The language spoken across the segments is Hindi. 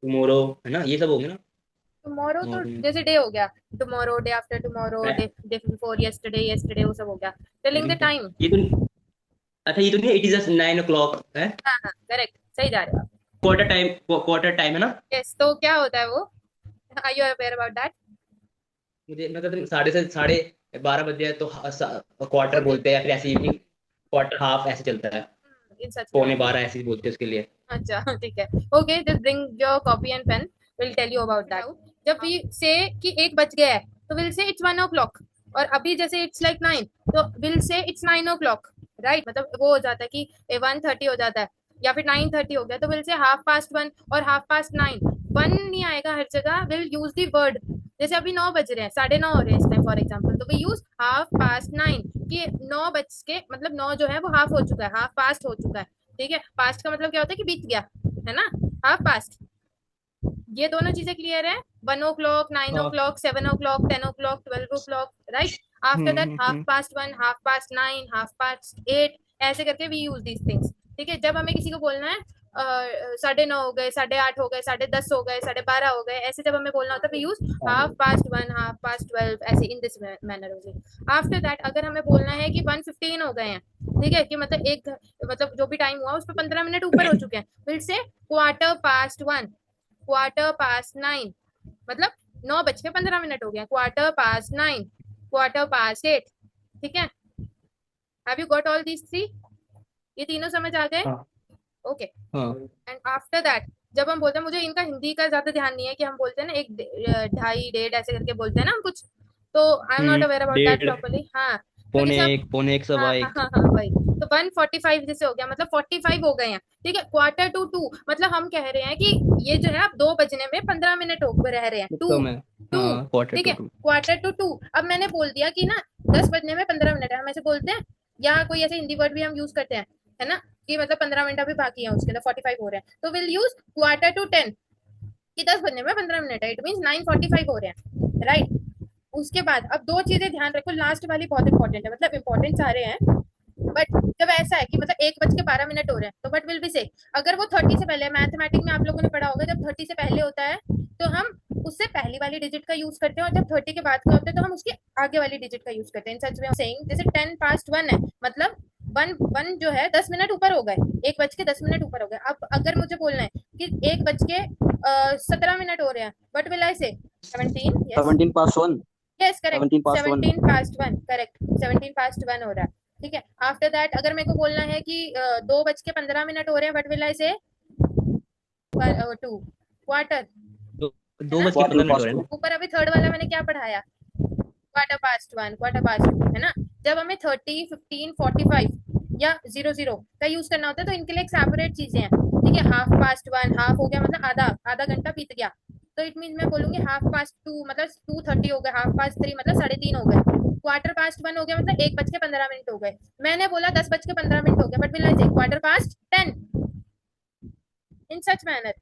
टुमारो, है ना, ये सब हो गया ना। टुमारो तो और जैसे डे हो गया, टुमारो, डे आफ्टर टुमारो, मैं- day day before yesterday, yesterday वो सब हो गया। टेलिंग वही द तो। टाइम। ये तो, अच्छा, ये तो नहीं, इट इज जस्ट 9 o'clock है। हाँ हाँ करेक्ट, सही जा रहे हो आप। क्वार्टर टाइम है ना। यस, तो क्या होता है वो? Are you aware about that? मुझे मतलब साढ़े से 12:30 है तो क्वार्टर ओके। बोलते हैं, या फिर ऐसे इवनिंग क्वार्टर हाफ ऐसे चलता है। इन सच में। 11:45 ऐसे ही बोलते हैं उसके लिए। अच्छा ठीक है। Okay, just bring your copy and pen, will tell you about that. जब वी से कि 1 बज गया है, तो विल से इट्स 1 o'clock। और अभी जैसे इट्स लाइक 9, तो will say it's 9 o'clock। Right, मतलब वो हो जाता है कि 1:30 हो जाता है, या फिर 9:30 हो गया, तो विल से ½ past 1 और ½ past 9। वन नहीं आएगा हर जगह, विल यूज दी वर्ड। जैसे अभी 9 बज रहे हैं, 9:30 हो रहे हैं इस टाइम फॉर एग्जाम्पल, तो वी यूज ½ past 9, कि 9 बज के मतलब 9 जो है वो हाफ हो चुका है, हाफ पास्ट हो चुका है। ठीक है, पास्ट का मतलब क्या होता है कि बीत गया, है ना, हाफ पास्ट। ये दोनों चीजें क्लियर है? 1 o'clock, नाइन ओ हाँ। Clock 7 o'clock, 10 o'clock, 12 o'clock, right. After that ½ past 1, ½ past 9, ½ past 8, ऐसे करके वी यूज दीज थिंग्स। ठीक है, जब हमें किसी को बोलना है 9:30 हो गए, 8:30 हो गए, 10:30 हो गए, 12:30 हो गए, ऐसे जब हमें बोलना होता है वी यूज ½ past 1, ½ past 12, ऐसे in this manner only. After that अगर हमें बोलना है कि 1:15 हो गए हैं, ठीक है, कि मतलब एक, मतलब जो भी टाइम हुआ उस पर 15 मिनट ऊपर हो चुके हैं, फिर से ½ past 1, ½ past 9, मतलब 9 बज के 15 मिनट हो गया, ½ past 9, ½ past 8। ठीक है, have you got all these three? ये तीनों समझ आ गए? हाँ। ओके। हाँ। एंड आफ्टर दैट जब हम बोलते हैं, मुझे इनका हिंदी का ज्यादा ध्यान नहीं है, कि हम बोलते हैं ना एक ढाई डेढ़ ऐसे करके बोलते हैं ना हम कुछ, तो I am not aware about that डेढ़, प्रॉपरली। हाँ, तो पौने जैसे आप, एक, पौने एक, हाँ सवा हाँ एक। हाँ हाँ वही, तो 1:45 जैसे हो गया, मतलब 45 हो गए हैं। ठीक है, क्वार्टर टू 2, मतलब हम कह रहे हैं कि ये जो है आप 2 बजने में 15 मिनट हो रह रहे हैं, तो टू कम है। टू हाँ, क्वार्टर ठीक टू है, टू क्वार्टर टू 2। अब मैंने बोल दिया कि ना 10 बजने में 15 मिनट है, हम ऐसे बोलते हैं, या कोई ऐसे हिंदी वर्ड भी हम यूज करते हैं, है ना, कि मतलब 15 मिनट अभी बाकी है उसके, लिए 45 हो रहे हैं, तो विल यूज क्वार्टर टू 10, कि 10 बजने में 15 मिनट है, इट मीन 9:45 हो रहे हैं, राइट। उसके बाद अब दो चीजें ध्यान रखो, लास्ट वाली बहुत इंपॉर्टेंट है, मतलब इंपॉर्टेंट सारे हैं, बट जब ऐसा है कि मतलब 1 बज के 12 मिनट हो रहे हैं, तो वट विल बी से, अगर वो 30 से पहले, मैथमेटिक में आप लोगों ने पढ़ा होगा, जब 30 से पहले होता है तो हम उससे पहली वाली डिजिट का यूज करते हैं, और जब 30 के बाद का होता है तो हम उसके आगे वाली डिजिट का यूज करते हैं। इन सच में सेइंग, जैसे 10 past 1 है, मतलब वन वन जो है 10 मिनट ऊपर हो गए, 1 बज के 10 मिनट ऊपर हो गए। अब अगर मुझे बोलना है कि 1 बज के 17 मिनट हो रहे हैं, वट विल आई से? 17, yes. 17 past 1। Yes correct, 17 past 1। 17 past 1, correct, 17 past 1 हो रहा है। ठीक है, आफ्टर दैट अगर मेरे को बोलना है कि 2 बज के 15 मिनट हो रहे हैं, बट विल आई से? 2, क्वार्टर, दो, है दो ना। बज के quarter पंद्रह मिनट हो past रहे हैं ना। 2। ऊपर अभी थर्ड वाला मैंने क्या पढ़ाया? क्वार्टर पास्ट 1, क्वार्टर पास्ट 2, है ना। जब हमें 30, 15, 45 या 00 का यूज करना होता है, तो इनके लिए एक सेपरेट चीजें हैं। ठीक है, ½ past 1, हाफ हो गया मतलब आधा, आधा घंटा बीत गया, तो इट मीन मैं बोलूंगी ½ past 2 मतलब 2:30 हो गए, ½ past 3 मतलब 3:30 हो गए, क्वार्टर पास्ट 1 हो गया मतलब 1 बज के 15 मिनट हो गए। मैंने बोला 10 बज के 15 मिनट हो गया, but will I say quarter past 10, in such manner.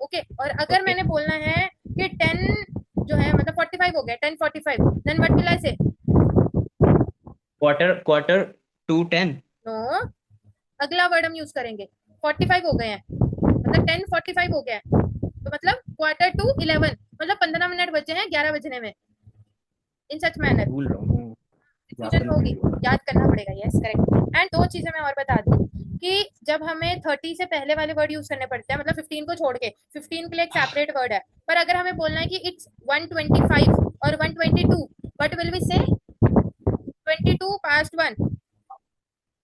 Okay, और अगर ओके। मैंने बोलना है कि 10 जो है मतलब 45 हो गया, 10:45, then what will I say? Quarter to 10। No, अगला वर्ड हम यूज करेंगे। 45 हो गए हैं, मतलब 10:45 हो गया है, तो मतलब क्वार्टर टू 11, मतलब 15 मिनट बचे हैं 11 बजने में, इन सच मैनर। भूल रहा हूँ, याद कंफ्यूजन करना होगी, पड़ेगा। याद करना पड़ेगा, यस करेक्ट। एंड दो चीजें मैं और बता दूं, कि जब हमें 30 से पहले वाले वर्ड यूज करने पड़ते हैं, मतलब 15 को छोड़ के, 15 के लिए एक सेपरेट वर्ड है, पर अगर हमें बोलना है कि इट्स 1:25 और 1:22, वट विल वी से? 22 past 1।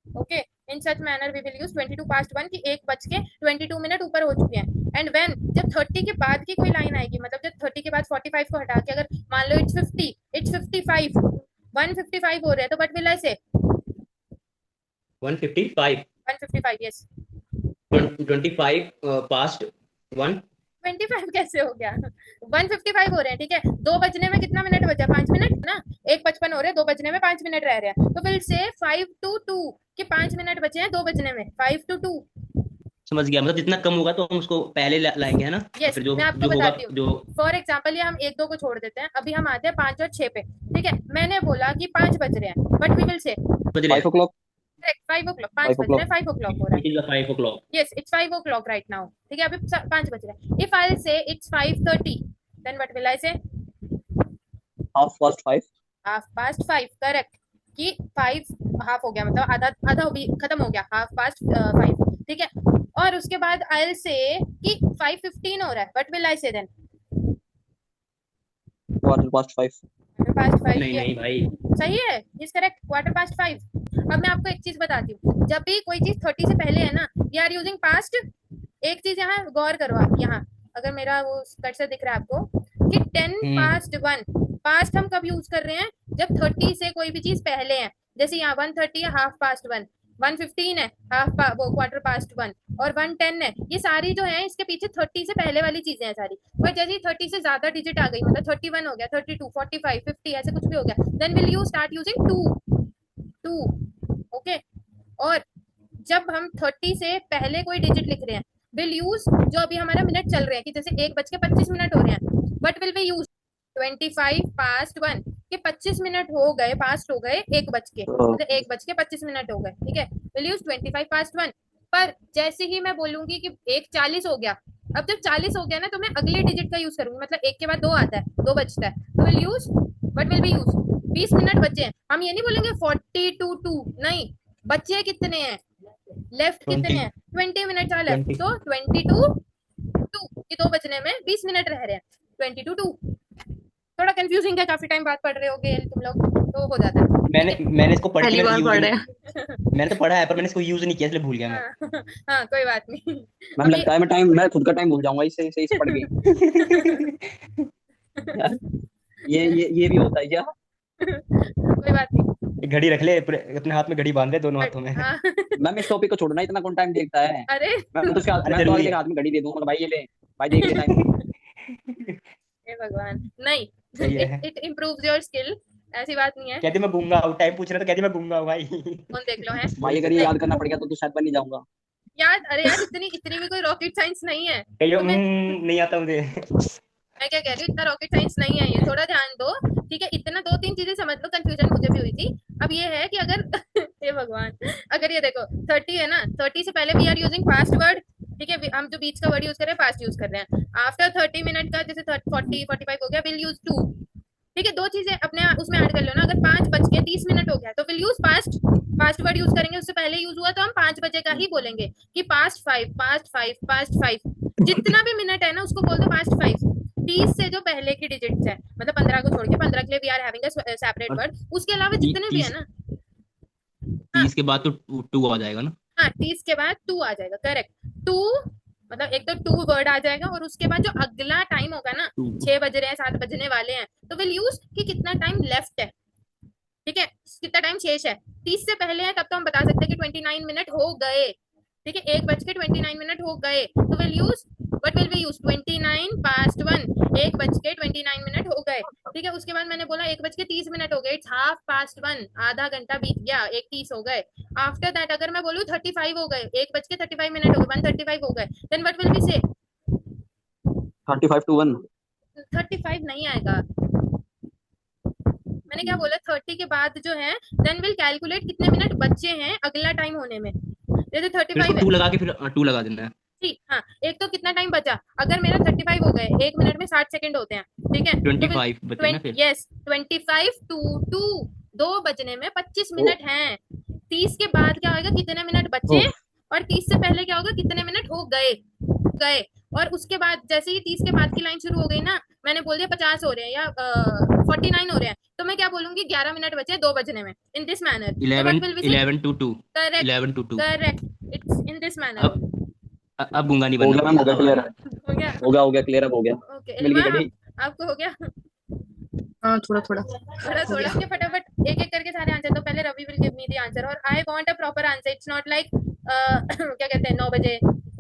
Okay, in such manner we will use 22 past 1, की 1 बज के 22 मिनट ऊपर हो चुके हैं। एंड वेन जब 30 के बाद की कोई लाइन आएगी, मतलब जब 30 के बाद 45 को हटा के अगर मान लो इट्स 50, इट्स 55, 1:55 हो रहे हैं, तो वट विल आई से? 1:55। 1:55, यस। 25 past 1। 25 कैसे हो गया? 1:55 हो रहे हैं, ठीक है, 2 बजने में कितना मिनट बचा? 5 मिनट ना, 1:55 हो रहे हैं, 2 बजने में 5 मिनट रह रहे हैं, तो फिर से 5 to 2, कि 5 मिनट बचे हैं 2 बजने में, 5 to 2। समझ गया, मतलब जितना कम होगा तो हम उसको पहले लाएंगे, है ना। और यस, फिर जो मैं आपको जो होगा बताती जो। हूँ, फॉर एग्जाम्पल ये हम एक दो को छोड़ देते हैं, अभी हम आते हैं 5 और 6 पे। ठीक है, मैंने बोला कि 5 बज रहे हैं, बट वी विल से बज रहे 5 हैं। o'clock। करेक्ट 5 o'clock 5 5 बज रहे हैं, o'clock. 5 o'clock हो रहा It is the 5 o'clock. है। Yes it's 5 o'clock right now, ठीक है अभी 5 बज रहे हैं। If I say it's 5:30 then what will I say? 5:30. 5:30 correct, कि 5 हाफ हो गया, मतलब आधा आधा भी खत्म हो गया, 5:30 ठीक है। और उसके बाद आई विल से कि 5:15 हो रहा है, व्हाट विल आई से देन? 5:15. 5:05 नहीं नहीं भाई, सही है, इज करेक्ट 5:15। अब मैं आपको एक चीज बताती हूँ, जब भी कोई चीज 30 से पहले है ना, वी आर यूजिंग पास्ट। एक चीज यहाँ गौर करो आप, यहाँ अगर मेरा वो कर्सर दिख रहा है आपको कि 10:01 पास्ट हम कब यूज कर रहे हैं? जब 30 से कोई भी चीज पहले है, जैसे यहाँ 1:30 है 1:30, 1:15 है वो 1:15 और 1:10 है, ये सारी जो है इसके पीछे 30 से पहले वाली चीजें हैं सारी। पर जैसे ही 30 से ज्यादा डिजिट आ गई, मतलब 31 हो गया, 32, 45, 50 ऐसे कुछ भी हो गया, then will you start using to okay. और जब हम 30 से पहले कोई डिजिट लिख रहे हैं, विल यूज जो अभी हमारा मिनट चल रहे हैं कि जैसे 1:25 हो रहे हैं, बट विल बी यूज 25:1 के 25 मिनट हो गए, पास्ट हो गए 1 बज के, मतलब 1:25 हो गए, ठीक है, विल यूज 25:1। पर जैसे ही मैं बोलूंगी कि 1:40 हो गया, अब जब 40 हो गया ना तो मैं अगले डिजिट का यूज करूंगी, मतलब 1 के बाद 2 आता है, 2 बचता है, तो will use what will be use 20 minute बचे हैं। हम ये नहीं बोलेंगे 42 नहीं, बचे कितने हैं, लेफ्ट कितने हैं, 20 मिनट आ लेफ्ट, 20 तो 22 कि 2 बचने में 20 मिनट रह रहे हैं, 22 थोड़ा कंफ्यूजिंग है, काफी टाइम बाद पढ़ रहे होगे तुम लोग, तो हो जाता है। मैंने इसको पढ़ पहली के बार यूज पढ़ नहीं, रहे हैं। मैंने तो पढ़ा है पर मैंने इसको यूज नहीं किया इसलिए भूल गया मैं। हाँ, हाँ कोई बात नहीं। मैम अभी लगता है मैं खुद का टाइम भूल जाऊंगा इससे इसे पढ़ के। यार ये भी होता है क्या? कोई बात नहीं। एक घड़ी रख ले, अपने हाथ में घड़ी बांध ले दोनों हाथों में। हाँ, मैम इस टॉपिक को छोड़ना, इतना कौन टाइम देखता है? अरे मैं तो उसके हाथ अरे मैं तो जरूरी अगले के है। हाथ में घड़ी दे दूंगा, भाई ये ले, भाई देख ले टाइम। हे भगवान नहीं, सही है। इट इम्प्रूव्स योर स्किल, ऐसी बात नहीं है। कहती मैं गूंगा हूँ, टाइम पूछ रहा था, कहती मैं गूंगा हूँ भाई। कौन देख लो है भाई अगर ये याद करना पड़ गया तो शायद बन नहीं जाऊंगा। याद, अरे यार इतनी इतनी भी कोई रॉकेट साइंस नहीं है। कहियो तुम्हें नहीं आता मुझे। मैं क्या कह रही हूँ, इतना रॉकेट साइंस नहीं है ये, थोड़ा ध्यान दो, ठीक है, इतना 2-3 चीजें समझ लो, कंफ्यूजन मुझे भी हुई थी। अब ये है कि अगर हे भगवान, अगर ये देखो 30 है ना, 30 से पहले we are using past word, ठीक है, हम जो बीच का वर्ड यूज कर रहे हैं पास्ट यूज कर रहे हैं। आफ्टर 30 मिनट का जैसे 40 45 हो गया, विल यूज टू, ठीक है, 2 चीजें अपने उसमें ऐड कर लो ना, अगर 5:30 हो गया तो will use past word use करेंगे, उससे पहले यूज हुआ तो हम 5 बजे का ही बोलेंगे कि पास्ट 5 जितना भी मिनट है ना उसको बोल दो पास्ट 5। 30 से जो पहले की डिजिट्स है, मतलब 15 को छोड़ के, 15 के लिए we are having a separate word, उसके अलावा जितने भी है ना, 30 के बाद तो 2 आ जाएगा ना। हाँ 30 के बाद 2 आ जाएगा, करेक्ट 2, मतलब एक तो 2 वर्ड आ जाएगा, और उसके बाद जो अगला टाइम होगा ना, 6 बज रहे हैं 7 बजने वाले हैं, तो विल यूज कि कितना टाइम लेफ्ट है, ठीक है, कितना टाइम शेष है। 30 से पहले है तब तो हम बता सकते हैं कि 29 मिनट हो गए, ठीक है, 1:29 हो गए, तो will use what will be use 29:1 1:29 हो गए, ठीक है। उसके बाद मैंने बोला 1:30 हो गए, इट्स 1/2, आधा घंटा बीत गया, 1:30 हो गए। आफ्टर दैट अगर मैं बोलूँ 35 हो गए, 1:35 हो गए, 1:35 हो गए, देन व्हाट विल बी से 35 to 1. 35 नहीं आएगा, मैंने क्या बोला, 30 के बाद जो है देन विल कैलकुलेट कितने मिनट बचे हैं अगला टाइम होने में, जैसे फिर 35 इसको है 2 लगा के फिर 2 लगा देना है। ठीक, हाँ एक तो कितना टाइम बचा, अगर मेरा 35 हो गए, 1 मिनट में 60 सेकंड होते हैं, ठीक है, 25 बचे ना फिर। यस 25 to 2, 2 बजने में 25 मिनट हैं। 30 के बाद क्या होगा, कितने मिनट बचे, और 30 से पहले क्या होगा, कितने मिनट हो गए गए, और उसके बाद जैसे ही 30 के बाद की लाइन शुरू हो गई ना, मैंने बोल दिया 50 हो रहे हैं या 49 हो रहे हैं, तो मैं क्या बोलूंगी 11 मिनट बचे 2 बजने में, in this manner 11 to 2। Correct 11 to 2। Correct, it's in this manner. अब गूंगा नहीं हो बनना। गया मैम, हो गया क्लियर, हो गया, हो गया क्लियर, अब हो गया, ओके मिल गई इल्मा घड़ी। आपको हो गया, हाँ थोड़ा थोड़ा। थोड़ा के फटाफट एक एक करके सारे आंसर, तो पहले Ravi will give me the answer, और I want a proper answer, it's not like क्या कहते हैं 9 बजे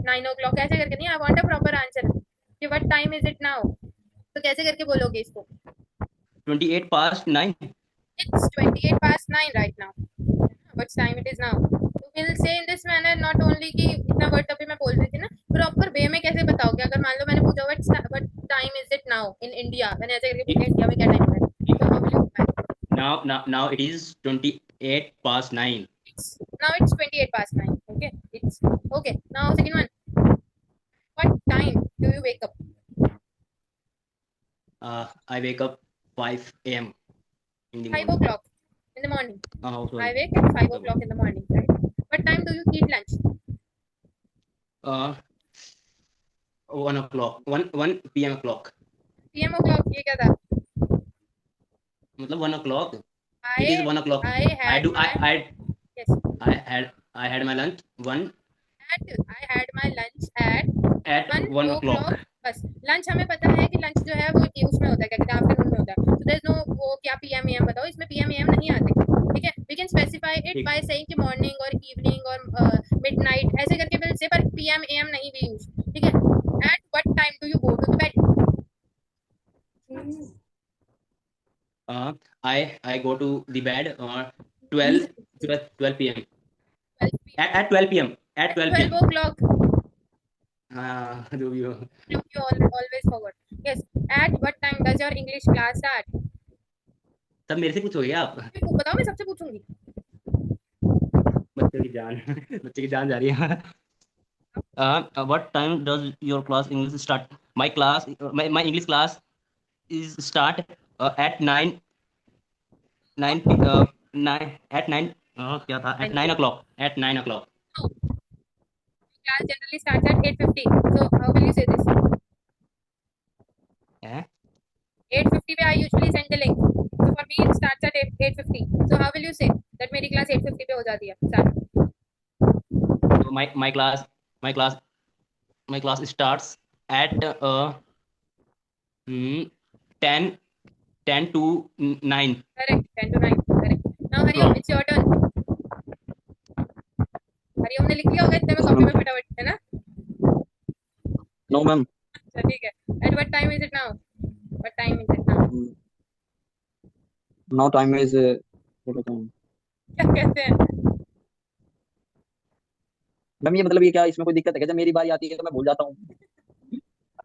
9 o'clock ऐसे करके नहीं, I want a proper answer कि what time is it now, तो कैसे करके बोलोगे इसको? 28:09। It's 28:09 right now. What time it is now? So we'll say in this manner, not only कि इतना वर्ड तभी मैं बोल रही थी ना, प्रॉपर वे में कैसे बताओगे, अगर मान लो मैंने पूछा what time is it now in India, मैंने ऐसे करके पूछा इंडिया में क्या टाइम है, तो how will you reply? Now it is 28:09. Now it's 28 past 9. Okay, it's okay. Now second one. What time do you wake up? I wake up 5 a.m. in the 5 morning. o'clock in the morning. Oh, sorry. I wake at 5 o'clock in the morning, right? What time do you eat lunch? 1 o'clock. 1 p.m. o'clock. PM o'clock. ये क्या था? मतलब 1 o'clock. It is 1 o'clock. I had my yes. I had my lunch I had my lunch at at 1 o'clock. बस लंच हमें पता है कि लंच जो है वो उसमें होता है क्या कहते हैं आफ्टरनून में होता है तो देयर इज नो वो क्या पीएम एम बताओ इसमें पीएम एम नहीं आते ठीक है we can specify it by saying कि मॉर्निंग और इवनिंग और मिडनाइट ऐसे करके विल से पर पीएम एम नहीं भी यूज ठीक है at what time do you go to bed I go to the bed 12 p.m. At 12 p.m. At 12 p.m. 12 o'clock Do you? you always forgot yes at what time does your English class start तब मेरे से पूछोगे आप बताओ मैं सबसे पूछूंगी बच्चे की जान जा रही है what time does your class English start? My class, my English class is start at 9 at 9 क्या था at 9 o'clock at 9 o'clock. Class generally starts at 8:50 so how will you say this 8:50 पे I usually send the link so for me it starts at 8:50 so how will you say that मेरी class 8:50 पे हो जाती है start So my class starts at 10 to 9. correct 10 to 9 correct now Hariom it's your turn Hariom ने लिख लिया होगा इतने में कॉपी में फटाफट है ना No, ma'am. अच्छा ठीक है at what time is it now what time is it now Now time is क्या कहते हैं मैम ये मतलब ये क्या इसमें कोई दिक्कत है क्या जब मेरी बारी आती है तो मैं भूल जाता हूँ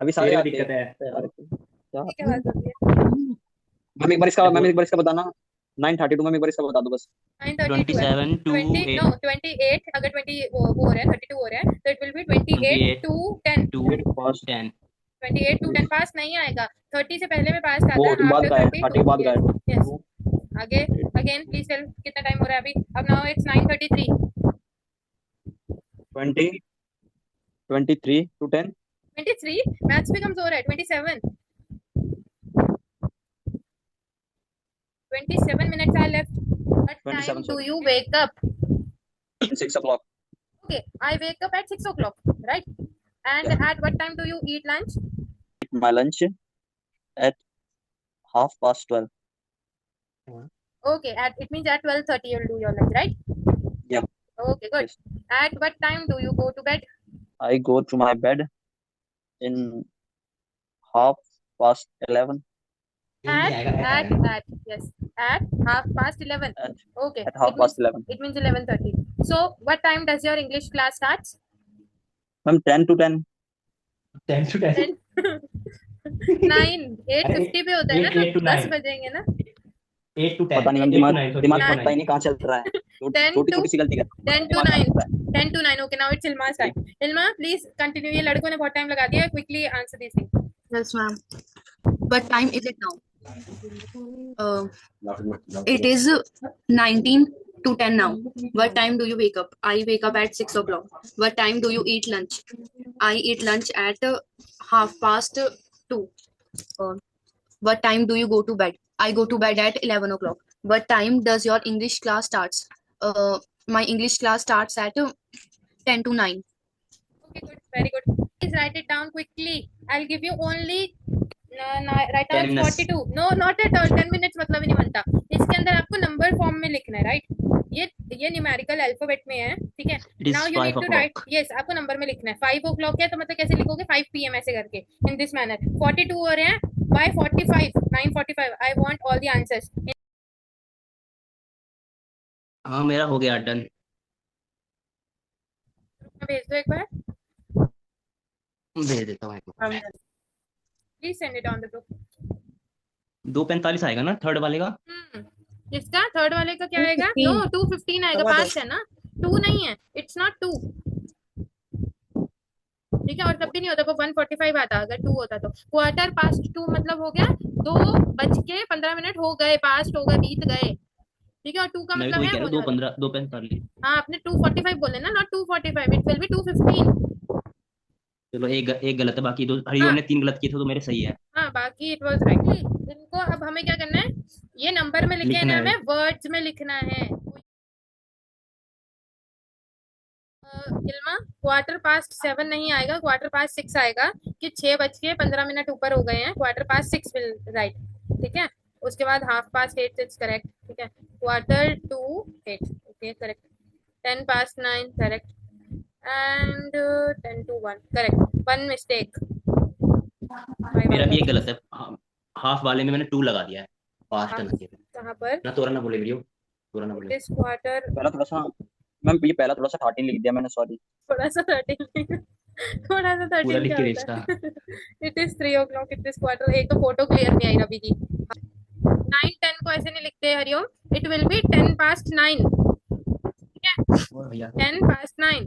अभी सारे आते दिक्कत है हैं क्या ठीक है बात होती है मैम एक बार इसका बताना 9:32 मैम एक बार इसका बता दो बस 27 to 20 no 28 अगर 20 वो हो रहा है 32 हो रहा है तो it will be 28 to 10 to 10 28 to 10 पास नहीं आएगा 30 से पहले में पास वो आता है बाद का है 30 बाद का है यस आगे अगेन प्लीज टेल कितना टाइम हो रहा है अभी अब नाउ इट्स 9:33 20 23 to 10 23 मैथ्स भी कमजोर है 27 27 minutes are left what time 27 do you wake up 6 o'clock okay I wake up at 6 o'clock right and at what time do you eat lunch my lunch at 12:30 okay it means at 12:30 you'll do your lunch right yeah okay good yes. at what time do you go to bed I go to my bed in 11:30 at yes at 11:30 okay at 11:30 it means 11:30 so what time does your English class starts ma'am 10 to 10 10 to 10 9 8:50 पे होता है ना तो 10 बजेंगे ना 8 to 10 पता नहीं मैम दिमाग पता ही नहीं कहाँ चल रहा है छोटी छोटी सी गलती कर 10 to 9 10 to 9 okay now it's Ilma's time Ilma please continue ये लड़कों ने बहुत टाइम लगा दिया quickly answer these things Yes, ma'am. What time is it now? It is 19 to 10 now. What time do you wake up? I wake up at 6 o'clock. What time do you eat lunch? I eat lunch at 2:30. What time do you go to bed? I go to bed at 11 o'clock. What time does your English class starts? My English class starts at 10 to 9. okay good very good please write it down quickly I'll give you only right now it's 42 no not at all 10 minutes मतलब ही नहीं बनता इसके अंदर आपको नंबर फॉर्म में लिखना है राइट ये न्यूमेरिकल अल्फाबेट में है ठीक है now you need to write yes आपको नंबर में लिखना है 5 o'clock है तो मतलब कैसे लिखोगे 5 PM ऐसे करके इन दिस मैनर 42 हो रहे हैं by 45 9:45 I want all the answers हाँ मेरा हो गया डन भेज दो एक बार भेज देता हूँ please send it on the group 2:45 आएगा ना थर्ड वाले का इसका थर्ड वाले का क्या आएगा नो 2:15 आएगा 5 है ना 2 नहीं है, इट्स नॉट 2, ठीक है। और तब भी नहीं होता, वो 1:45 आता अगर 2 होता तो। क्वार्टर पास्ट 2 मतलब हो गया 2:15 हो गए, पास्ट हो गए, बीत गए, ठीक है। और 2 का मैं भी मतलब तो वही है कह रहा हो हूँ, दो जाता। पंद्रह 2:45। हाँ, आपने 2:45 बोले ना, नॉट 2:45, इट विल बी 2:15। चलो एक गलत है, बाकी दो हरिओम हाँ ने 3 गलत किए थे तो मेरे सही है। हाँ, बाकी इट वाज राइट। इनको अब हमें क्या करना है, ये नंबर में लिखे लिखना ना, है। हमें वर्ड्स में लिखना है। इल्मा, क्वार्टर पास्ट 7 नहीं आएगा, क्वार्टर पास्ट 6 आएगा, कि 6:15 ऊपर हो गए हैं, क्वार्टर पास्ट 6 विल राइट, ठीक है। उसके बाद हाफ पास्ट 8 इज करेक्ट, ठीक है। Quarter to 8, okay correct. 10 past 9 correct, and 10 to 1 correct, one mistake, five मेरा आउट भी ऑफ एक गलत सिक्स है, हाफ वाले में मैंने 2 लगा दिया है, पास्ट हाफ आना चाहिए था। कहाँ पर, ना तोरा ना बोले वीडियो, तोरा ना इट बोले। इज क्वार्टर, पहला थोड़ा सा, मैम ये पहला थोड़ा सा 13 लिख दिया मैंने, सॉरी। थोड़ा सा 13, थोड़ा सा पूरा 13 लिख क्या के होता भेजता। है। It is 3 o'clock, it is quarter. एक तो फोटो क्लियर नहीं आई रवि की। 9-10 को ऐसे नहीं लिखते Hariom, it will be 10 past 9, ठीक है। और भैया 10 past 9,